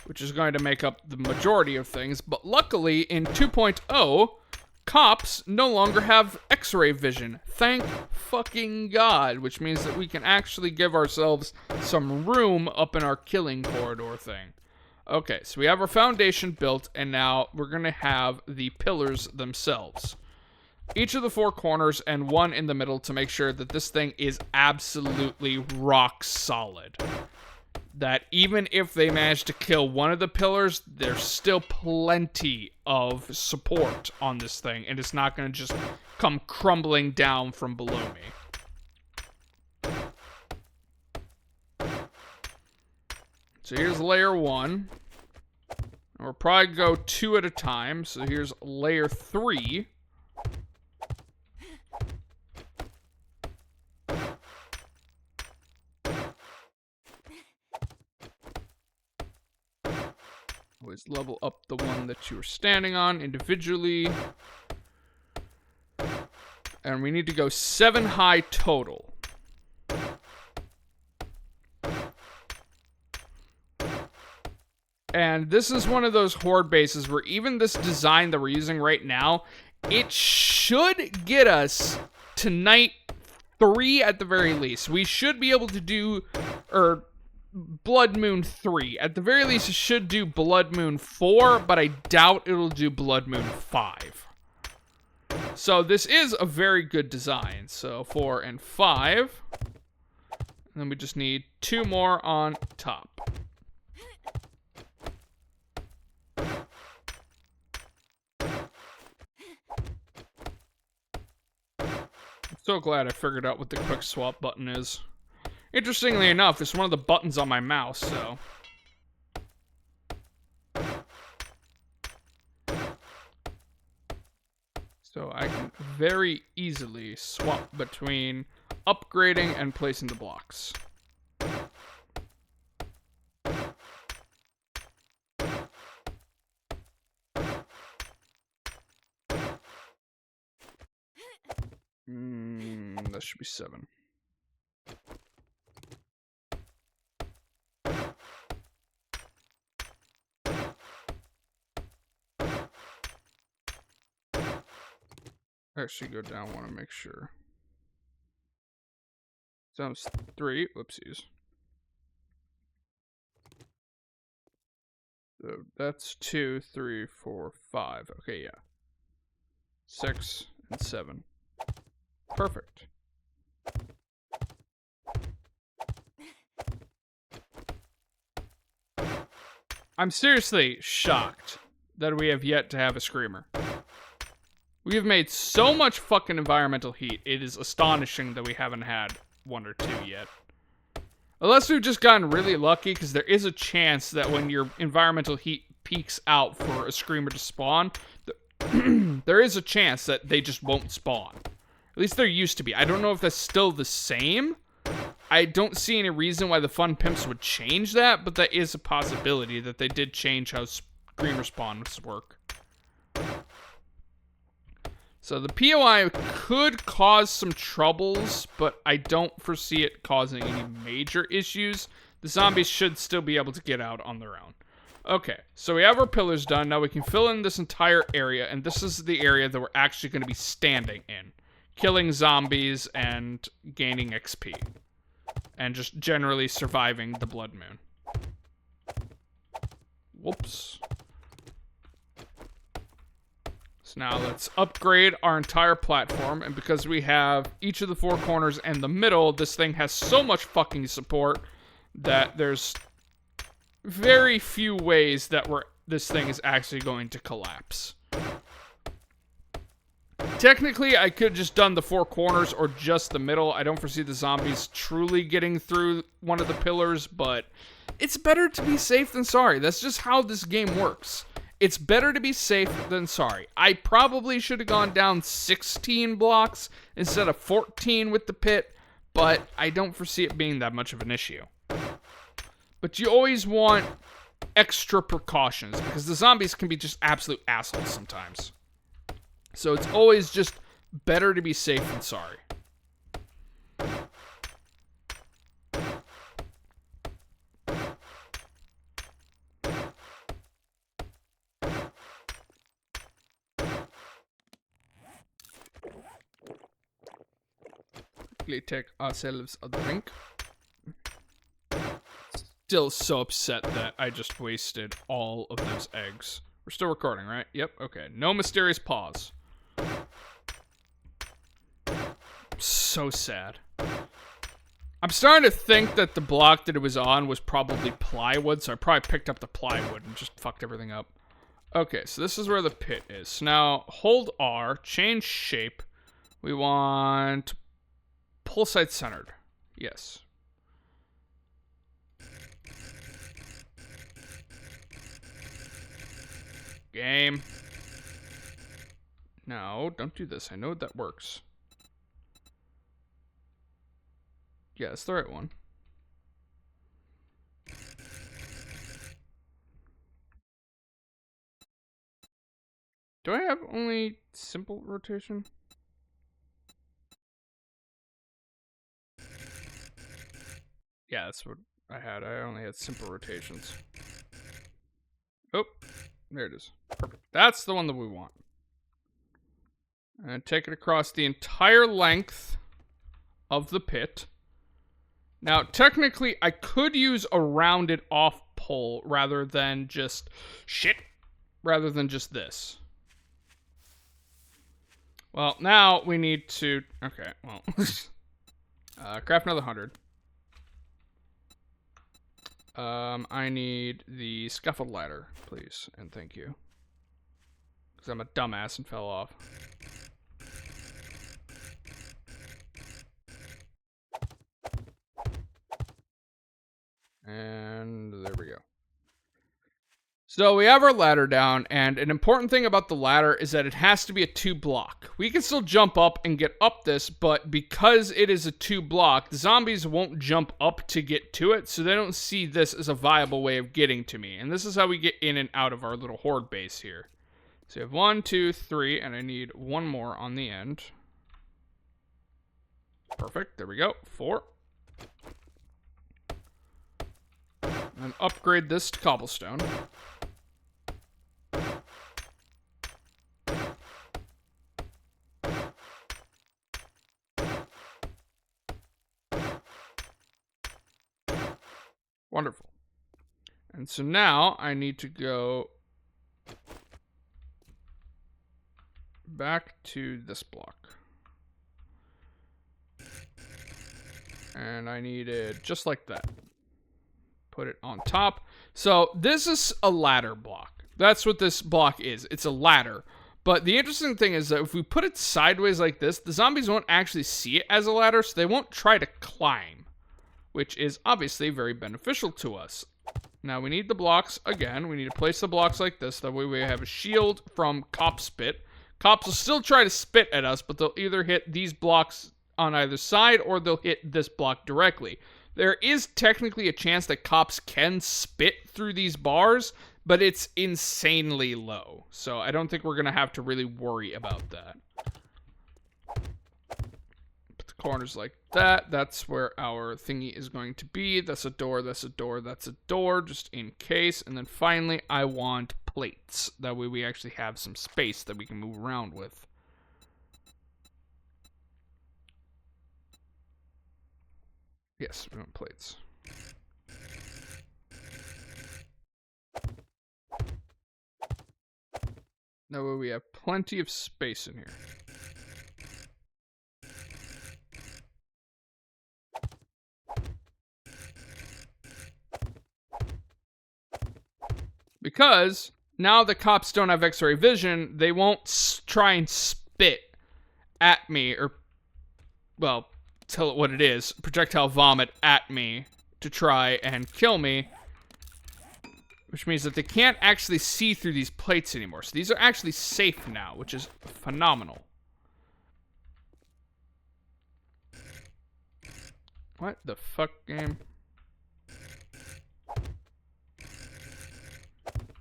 which is going to make up the majority of things. But luckily in 2.0, cops no longer have X-ray vision. Thank fucking God, which means that we can actually give ourselves some room up in our killing corridor thing. Okay, so we have our foundation built, and now we're going to have the pillars themselves. Each of the 4 corners and 1 in the middle to make sure that this thing is absolutely rock solid. That even if they manage to kill one of the pillars, there's still plenty of support on this thing, and it's not going to just come crumbling down from below me. So here's layer 1. And we'll probably go 2 at a time. So here's layer 3. Always level up the one that you are standing on individually. And we need to go 7 high total. And this is one of those horde bases where even this design that we're using right now, it should get us to night 3 at the very least. We should be able to do, Blood Moon 3. At the very least, it should do Blood Moon 4, but I doubt it'll do Blood Moon 5. So this is a very good design. So 4 and 5. And then we just need 2 more on top. I'm so glad I figured out what the quick swap button is. Interestingly enough, it's one of the buttons on my mouse, so. So I can very easily swap between upgrading and placing the blocks. That should be 7. Actually go down, want to make sure. Sounds 3. Whoopsies. So that's 2, 3, 4, 5. Okay, yeah. 6 and 7. Perfect. I'm seriously shocked that we have yet to have a screamer. We have made so much fucking environmental heat. It is astonishing that we haven't had 1 or 2 yet. Unless we've just gotten really lucky, because there is a chance that when your environmental heat peaks out for a screamer to spawn, there is a chance that they just won't spawn. At least there used to be. I don't know if that's still the same. I don't see any reason why the Fun Pimps would change that, but that is a possibility that they did change how screamer spawns work. So the POI could cause some troubles, but I don't foresee it causing any major issues. The zombies should still be able to get out on their own. Okay, so we have our pillars done. Now we can fill in this entire area, and this is the area that we're actually going to be standing in. Killing zombies and gaining XP. And just generally surviving the Blood Moon. Whoops. So now let's upgrade our entire platform, and because we have each of the 4 corners and the middle, this thing has so much fucking support that there's very few ways that this thing is actually going to collapse. Technically, I could have just done the 4 corners or just the middle. I don't foresee the zombies truly getting through one of the pillars, but it's better to be safe than sorry. That's just how this game works. it's better to be safe than sorry. I probably should have gone down 16 blocks instead of 14 with the pit, but I don't foresee it being that much of an issue. But you always want extra precautions, because the zombies can be just absolute assholes sometimes. So it's always just better to be safe than sorry. Quickly take ourselves a drink. Still so upset that I just wasted all of those eggs. We're still recording, right? Yep, okay. No mysterious pause. So sad. I'm starting to think that the block that it was on was probably plywood, so I probably picked up the plywood and just fucked everything up. Okay, so this is where the pit is. So now, hold R, change shape. We want pull side centered. Yes. Game. No, don't do this. I know that works. Yeah, it's the right one. Do I have only simple rotation? Yeah, that's what I had. I only had simple rotations. Oh, there it is. Perfect. That's the one that we want. And take it across the entire length of the pit. Now, technically, I could use a rounded off pole rather than just rather than just this. Well, now we need to... Okay, well... craft another 100. I need the scaffold ladder, please, and thank you. Because I'm a dumbass and fell off. And there we go. So we have our ladder down, and an important thing about the ladder is that it has to be a 2-block. We can still jump up and get up this, but because it is a 2-block, the zombies won't jump up to get to it, so they don't see this as a viable way of getting to me. And this is how we get in and out of our little horde base here. So we have 1, 2, 3, and I need one more on the end. Perfect, there we go, 4. And upgrade this to cobblestone. Wonderful. And so now I need to go back to this block. And I need it just like that. Put it on top. So this is a ladder block. That's what this block is. It's a ladder. But the interesting thing is that if we put it sideways like this, the zombies won't actually see it as a ladder, so they won't try to climb, which is obviously very beneficial to us. Now we need the blocks again. We need to place the blocks like this. That way we have a shield from cop spit. Cops will still try to spit at us, but they'll either hit these blocks on either side or they'll hit this block directly. There is technically a chance that cops can spit through these bars, but it's insanely low. So I don't think we're going to have to really worry about that. Put the corners like that. That's where our thingy is going to be. That's a door, that's a door, that's a door, just in case. And then finally, I want plates. That way we actually have some space that we can move around with. Yes, we want plates. That way we have plenty of space in here. Because now the cops don't have X-ray vision, they won't try and spit at me or, well, tell it what it is, projectile vomit at me to try and kill me. which means that they can't actually see through these plates anymore. So these are actually safe now, which is phenomenal. What the fuck, game?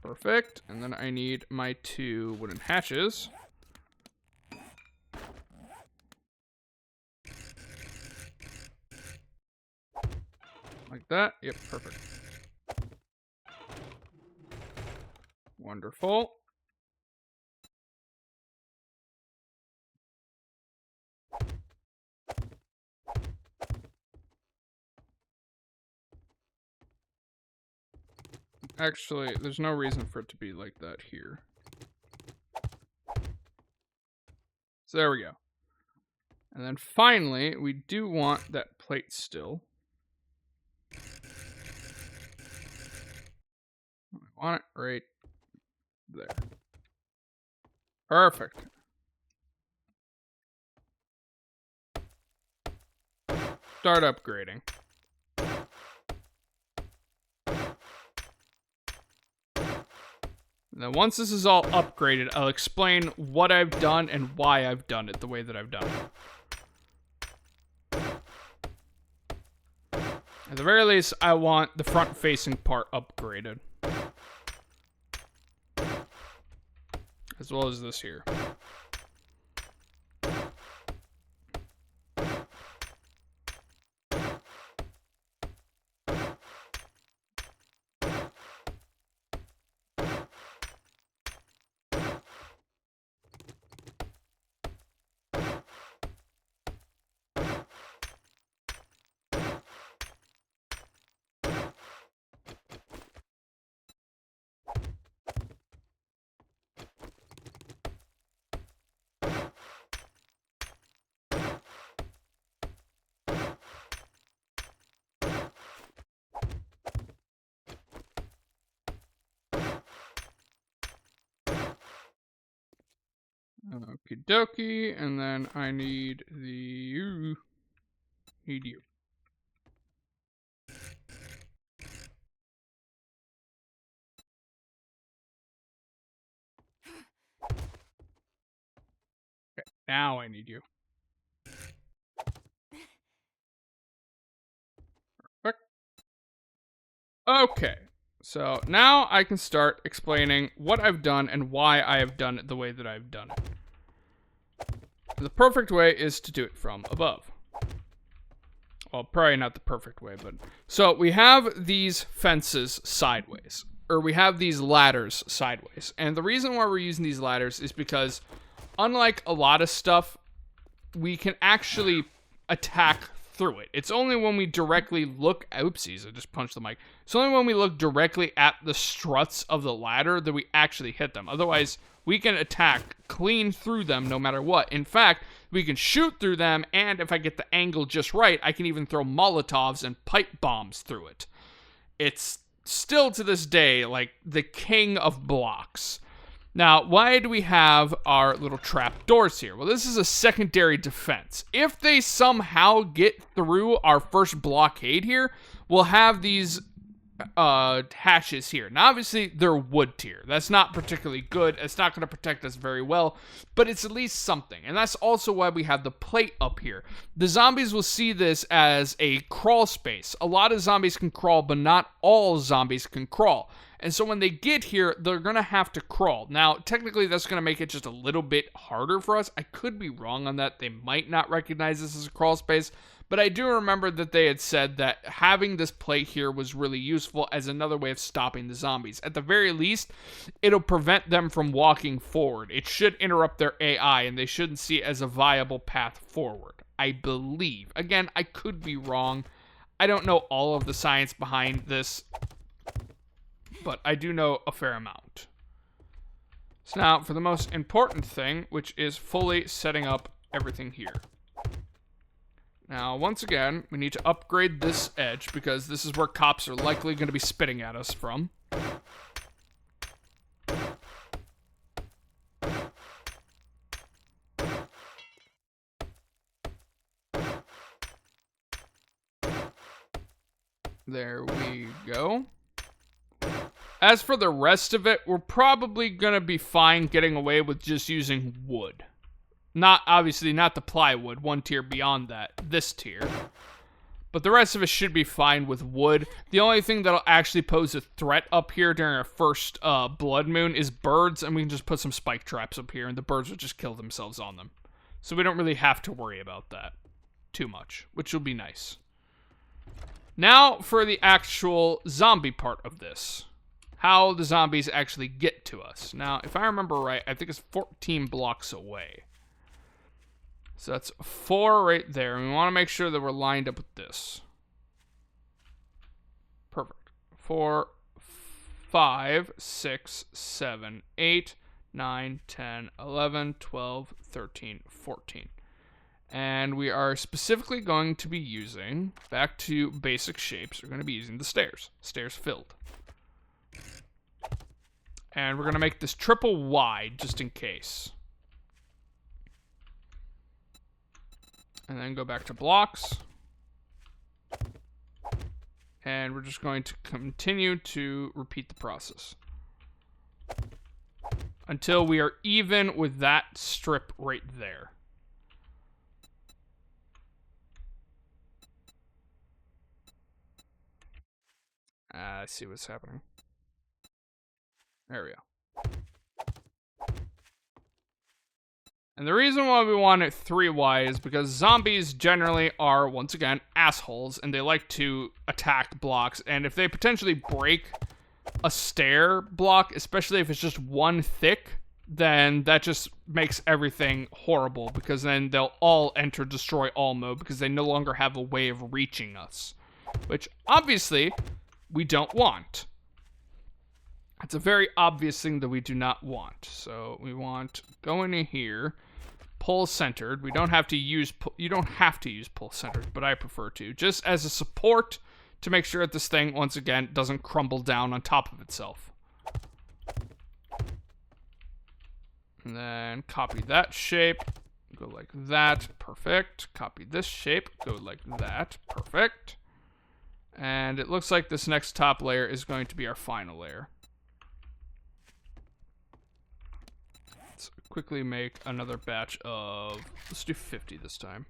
Perfect. And then I need my 2 wooden hatches. Like that. Yep, perfect. Wonderful. Actually, there's no reason for it to be like that here. So there we go. And then finally, we do want that plate still. I want it right there. Perfect. Start upgrading. Now, once this is all upgraded, I'll explain what I've done and why I've done it the way that I've done it. At the very least, I want the front-facing part upgraded. As well as this here. Okie dokie, and then I need you. Need you. Okay, now I need you. Perfect. Okay, so now I can start explaining what I've done and why I have done it the way that I've done it. The perfect way is to do it from above. Well, probably not the perfect way, but... So, we have these fences sideways. Or we have these ladders sideways. And the reason why we're using these ladders is because, unlike a lot of stuff, we can actually attack through it. It's only when we directly look... Oopsies, I just punched the mic. It's only when we look directly at the struts of the ladder that we actually hit them. Otherwise, we can attack clean through them no matter what. In fact, we can shoot through them, and if I get the angle just right, I can even throw Molotovs and pipe bombs through it. It's still to this day like the king of blocks. Now, why do we have our little trap doors here? Well, this is a secondary defense. If they somehow get through our first blockade here, we'll have these hatches here. Now, obviously, they're wood tier. That's not particularly good. It's not going to protect us very well, but it's at least something. And that's also why we have the plate up here. The zombies will see this as a crawl space. A lot of zombies can crawl, but not all zombies can crawl. And so when they get here, they're going to have to crawl. Now, technically, that's going to make it just a little bit harder for us. I could be wrong on that. They might not recognize this as a crawl space. But I do remember that they had said that having this plate here was really useful as another way of stopping the zombies. At the very least, it'll prevent them from walking forward. It should interrupt their AI, and they shouldn't see it as a viable path forward, I believe. Again, I could be wrong. I don't know all of the science behind this, but I do know a fair amount. So now, for the most important thing, which is fully setting up everything here. Now, once again, we need to upgrade this edge because this is where cops are likely going to be spitting at us from. There we go. As for the rest of it, we're probably going to be fine getting away with just using wood. Not, obviously, not the plywood, one tier beyond that, this tier. But the rest of it should be fine with wood. The only thing that'll actually pose a threat up here during our first blood moon is birds, and we can just put some spike traps up here, and the birds will just kill themselves on them. So we don't really have to worry about that too much, which will be nice. Now for the actual zombie part of this. How the zombies actually get to us. Now, if I remember right, I think it's 14 blocks away. So that's 4 right there. And we want to make sure that we're lined up with this. Perfect. 4, 5, 6, 7, 8, 9, 10, 11, 12, 13, 14. And we are specifically going to be using, back to basic shapes, we're going to be using the stairs. Stairs filled. And we're going to make this triple wide, just in case. And then go back to blocks. And we're just going to continue to repeat the process. Until we are even with that strip right there. I see what's happening. There we go. And the reason why we want it 3 wide is because zombies generally are, once again, assholes, and they like to attack blocks. And if they potentially break a stair block, especially if it's just one thick, then that just makes everything horrible, because then they'll all enter destroy all mode because they no longer have a way of reaching us, which obviously we don't want. It's a very obvious thing that we do not want. So we want go in here, pull centered. We don't have to use you don't have to use pull centered, but I prefer to, just as a support to make sure that this thing once again doesn't crumble down on top of itself. And then copy that shape, go like that, perfect. Copy this shape, go like that, perfect. And it looks like this next top layer is going to be our final layer. Let's quickly make another batch of, let's do 50 this time.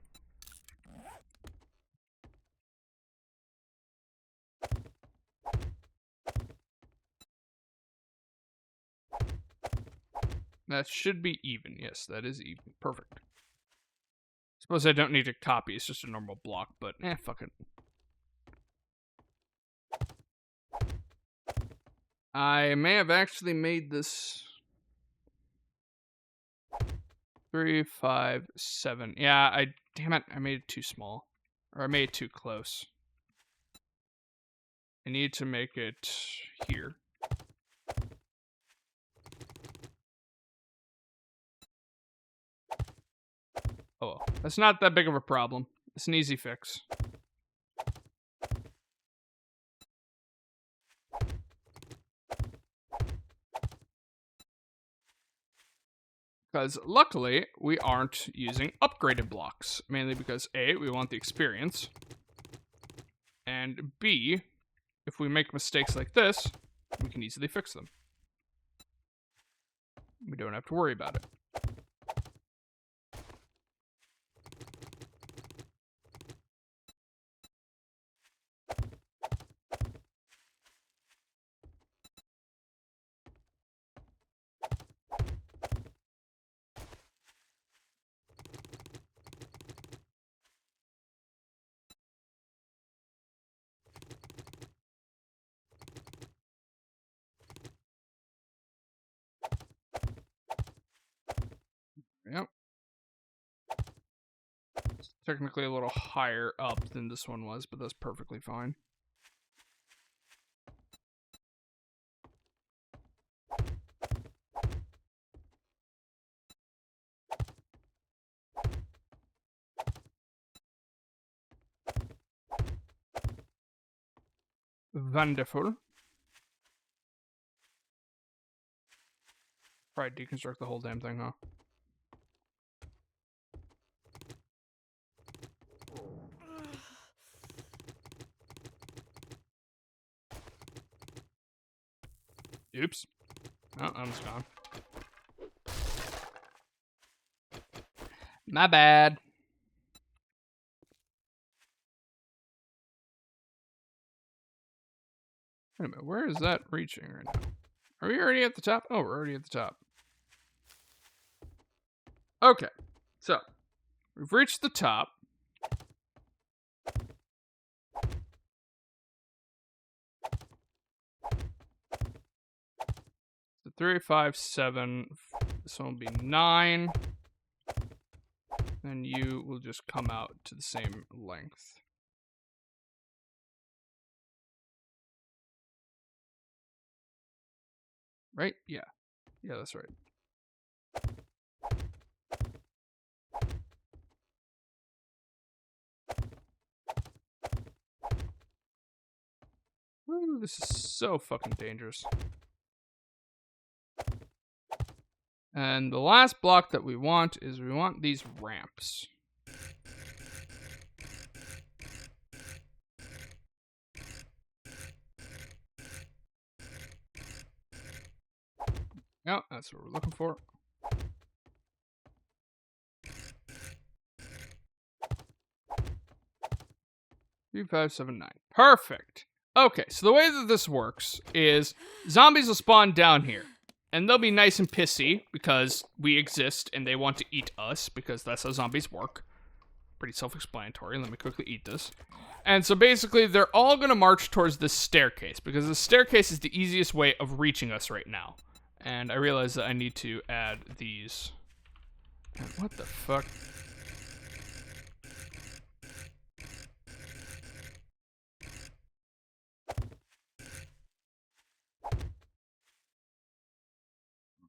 That should be even. Yes, that is even. Perfect. Suppose I don't need to copy. It's just a normal block, but fuck it. I may have actually made this 3, 5, 7. Yeah, damn it, I made it too small. Or I made it too close. I need to make it here. Oh well, that's not that big of a problem. It's an easy fix. Because luckily, we aren't using upgraded blocks. Mainly because A, we want the experience. And B, if we make mistakes like this, we can easily fix them. We don't have to worry about it. Yep. It's technically a little higher up than this one was, but that's perfectly fine. Wonderful. Probably deconstruct the whole damn thing, huh? Oops. Oh, I'm just gone. My bad. Wait a minute, where is that reaching right now? Are we already at the top? Oh, we're already at the top. Okay, so we've reached the top. So 3, 5, 7. This one will be 9. And you will just come out to the same length. Right? Yeah. Yeah, that's right. Woo, this is so fucking dangerous. And the last block that we want is we want these ramps. Yep, that's what we're looking for. 3, 5, 7, 9. Perfect. Okay, so the way that this works is zombies will spawn down here. And they'll be nice and pissy because we exist and they want to eat us because that's how zombies work. Pretty self-explanatory. Let me quickly eat this. And so basically, they're all going to march towards this staircase because the staircase is the easiest way of reaching us right now. And I realize that I need to add these. And what the fuck?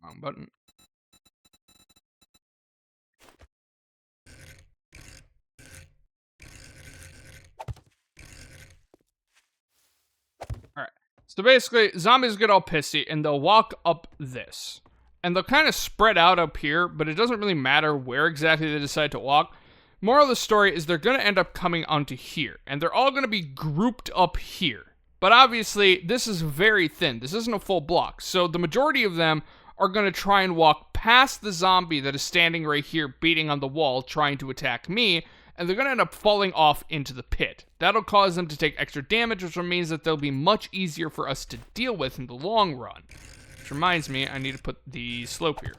Wrong button. Alright. So basically, zombies get all pissy and they'll walk up this. And they'll kind of spread out up here, but it doesn't really matter where exactly they decide to walk. Moral of the story is they're going to end up coming onto here. And they're all going to be grouped up here. But obviously, this is very thin. This isn't a full block. So the majority of them are going to try and walk past the zombie that is standing right here beating on the wall trying to attack me, and they're going to end up falling off into the pit. That'll cause them to take extra damage, which means that they'll be much easier for us to deal with in the long run. Which reminds me, I need to put the slope here.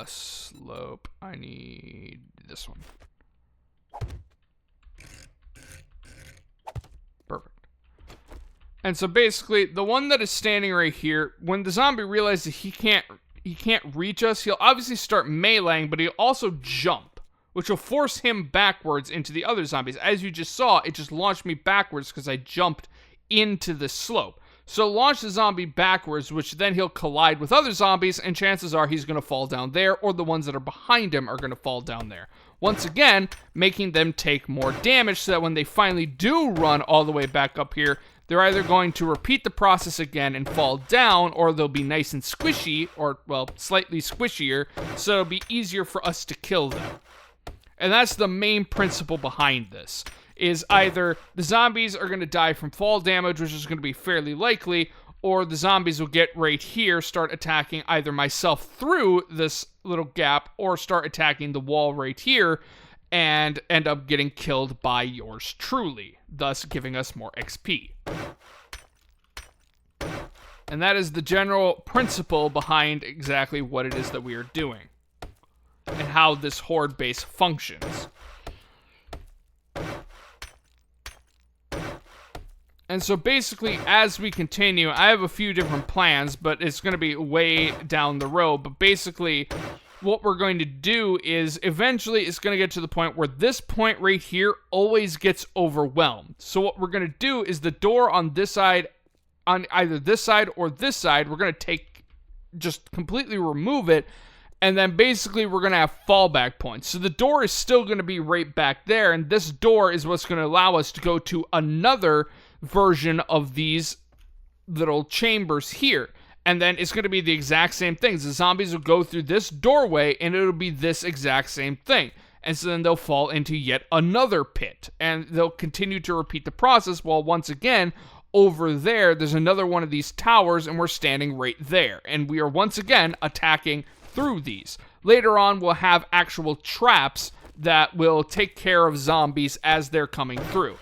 Slope, I need this one. Perfect. And so basically, the one that is standing right here, when the zombie realizes he can't reach us, he'll obviously start meleeing, but he'll also jump, which will force him backwards into the other zombies. As you just saw, it just launched me backwards because I jumped into the slope. So launch the zombie backwards, which then he'll collide with other zombies, and chances are he's going to fall down there, or the ones that are behind him are going to fall down there. Once again, making them take more damage so that when they finally do run all the way back up here, they're either going to repeat the process again and fall down, or they'll be nice and squishy, or, well, slightly squishier, so it'll be easier for us to kill them. And that's the main principle behind this, is either the zombies are going to die from fall damage, which is going to be fairly likely, or the zombies will get right here, start attacking either myself through this little gap, or start attacking the wall right here, and end up getting killed by yours truly, thus giving us more XP. And that is the general principle behind exactly what it is that we are doing, and how this horde base functions. And so basically, as we continue, I have a few different plans, but it's going to be way down the road. But basically, what we're going to do is eventually it's going to get to the point where this point right here always gets overwhelmed. So what we're going to do is the door on this side, on either this side or this side, we're going to just completely remove it. And then basically we're going to have fallback points. So the door is still going to be right back there. And this door is what's going to allow us to go to another version of these little chambers here. And then it's going to be the exact same things. The zombies will go through this doorway and it'll be this exact same thing. And so then they'll fall into yet another pit. And they'll continue to repeat the process while once again, over there's another one of these towers and we're standing right there. And we are once again attacking through these. Later on, we'll have actual traps that will take care of zombies as they're coming through.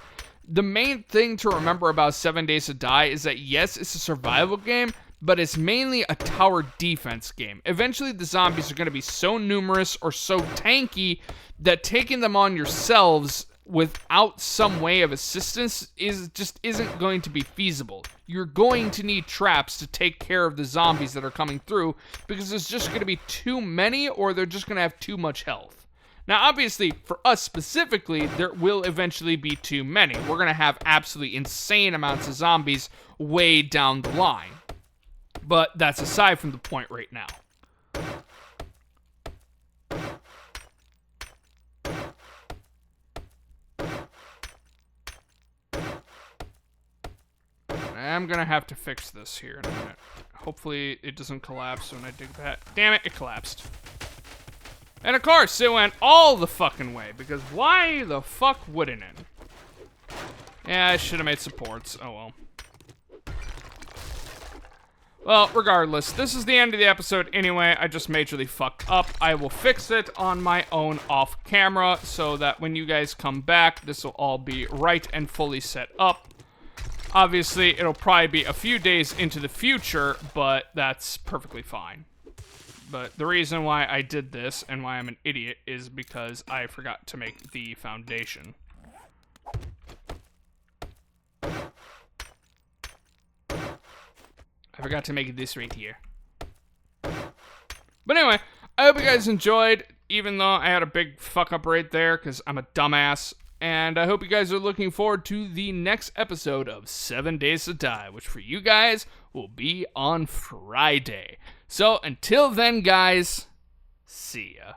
The main thing to remember about 7 Days to Die is that yes, it's a survival game, but it's mainly a tower defense game. Eventually, the zombies are going to be so numerous or so tanky that taking them on yourselves without some way of assistance isn't going to be feasible. You're going to need traps to take care of the zombies that are coming through because there's just going to be too many or they're just going to have too much health. Now, obviously, for us specifically, there will eventually be too many. We're going to have absolutely insane amounts of zombies way down the line. But that's aside from the point right now. I'm gonna have to fix this here in a minute. Hopefully it doesn't collapse when I dig that. Damn it, it collapsed. And of course, it went all the fucking way, because why the fuck wouldn't it? Yeah, I should have made supports. Oh well. Well, regardless, this is the end of the episode anyway. I just majorly fucked up. I will fix it on my own off camera so that when you guys come back, this will all be right and fully set up. Obviously, it'll probably be a few days into the future, but that's perfectly fine. But the reason why I did this and why I'm an idiot is because I forgot to make the foundation. I forgot to make this right here. But anyway, I hope you guys enjoyed, even though I had a big fuck up right there, because I'm a dumbass. And I hope you guys are looking forward to the next episode of 7 Days to Die, which for you guys will be on Friday. So until then, guys, see ya.